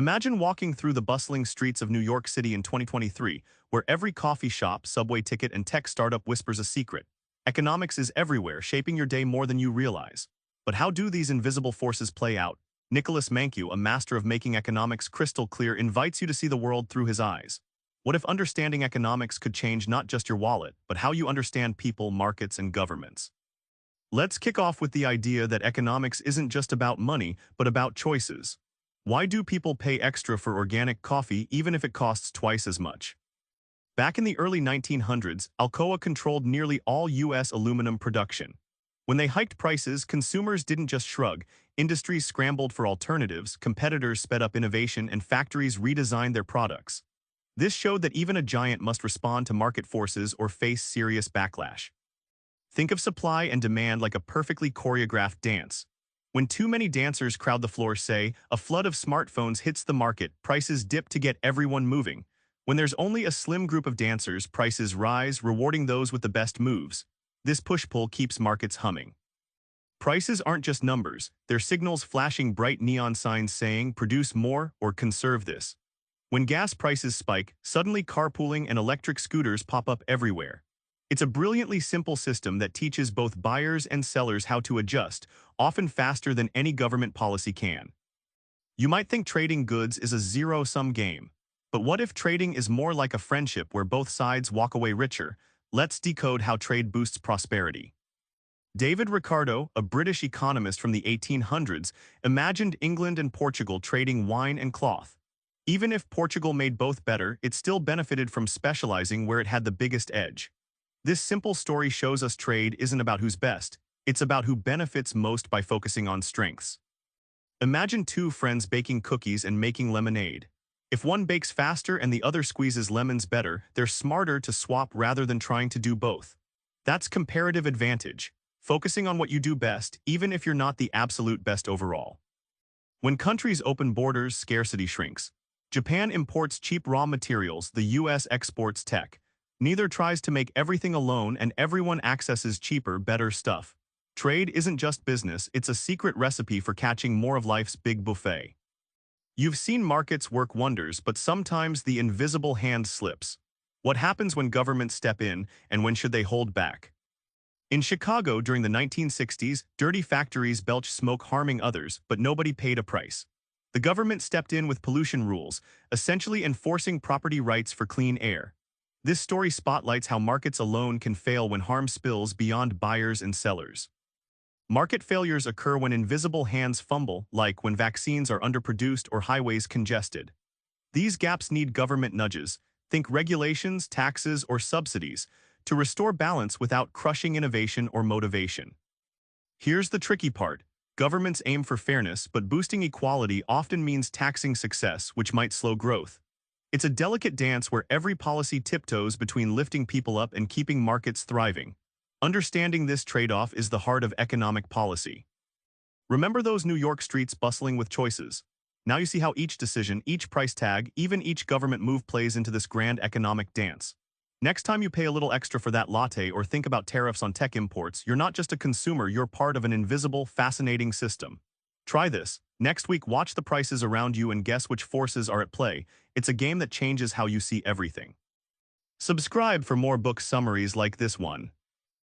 Imagine walking through the bustling streets of New York City in 2023, where every coffee shop, subway ticket, and tech startup whispers a secret. Economics is everywhere, shaping your day more than you realize. But how do these invisible forces play out? Gregory Mankiw, a master of making economics crystal clear, invites you to see the world through his eyes. What if understanding economics could change not just your wallet, but how you understand people, markets, and governments? Let's kick off with the idea that economics isn't just about money, but about choices. Why do people pay extra for organic coffee even if it costs twice as much? Back in the early 1900s, Alcoa controlled nearly all U.S. aluminum production. When they hiked prices, consumers didn't just shrug. Industries scrambled for alternatives, competitors sped up innovation, and factories redesigned their products. This showed that even a giant must respond to market forces or face serious backlash. Think of supply and demand like a perfectly choreographed dance. When too many dancers crowd the floor, say, a flood of smartphones hits the market, prices dip to get everyone moving. When there's only a slim group of dancers, prices rise, rewarding those with the best moves. This push-pull keeps markets humming. Prices aren't just numbers, they're signals flashing bright neon signs saying, produce more or conserve this. When gas prices spike, suddenly carpooling and electric scooters pop up everywhere. It's a brilliantly simple system that teaches both buyers and sellers how to adjust, often faster than any government policy can. You might think trading goods is a zero-sum game. But what if trading is more like a friendship where both sides walk away richer? Let's decode how trade boosts prosperity. David Ricardo, a British economist from the 1800s, imagined England and Portugal trading wine and cloth. Even if Portugal made both better, it still benefited from specializing where it had the biggest edge. This simple story shows us trade isn't about who's best, it's about who benefits most by focusing on strengths. Imagine two friends baking cookies and making lemonade. If one bakes faster and the other squeezes lemons better, they're smarter to swap rather than trying to do both. That's comparative advantage, focusing on what you do best, even if you're not the absolute best overall. When countries open borders, scarcity shrinks. Japan imports cheap raw materials, the US exports tech. Neither tries to make everything alone, and everyone accesses cheaper, better stuff. Trade isn't just business, it's a secret recipe for catching more of life's big buffet. You've seen markets work wonders, but sometimes the invisible hand slips. What happens when governments step in, and when should they hold back? In Chicago during the 1960s, dirty factories belched smoke harming others, but nobody paid a price. The government stepped in with pollution rules, essentially enforcing property rights for clean air. This story spotlights how markets alone can fail when harm spills beyond buyers and sellers. Market failures occur when invisible hands fumble, like when vaccines are underproduced or highways congested. These gaps need government nudges, think regulations, taxes, or subsidies, to restore balance without crushing innovation or motivation. Here's the tricky part. Governments aim for fairness, but boosting equality often means taxing success, which might slow growth. It's a delicate dance where every policy tiptoes between lifting people up and keeping markets thriving. Understanding this trade-off is the heart of economic policy. Remember those New York streets bustling with choices? Now you see how each decision, each price tag, even each government move plays into this grand economic dance. Next time you pay a little extra for that latte or think about tariffs on tech imports, you're not just a consumer, you're part of an invisible, fascinating system. Try this. Next week, watch the prices around you and guess which forces are at play. It's a game that changes how you see everything. Subscribe for more book summaries like this one.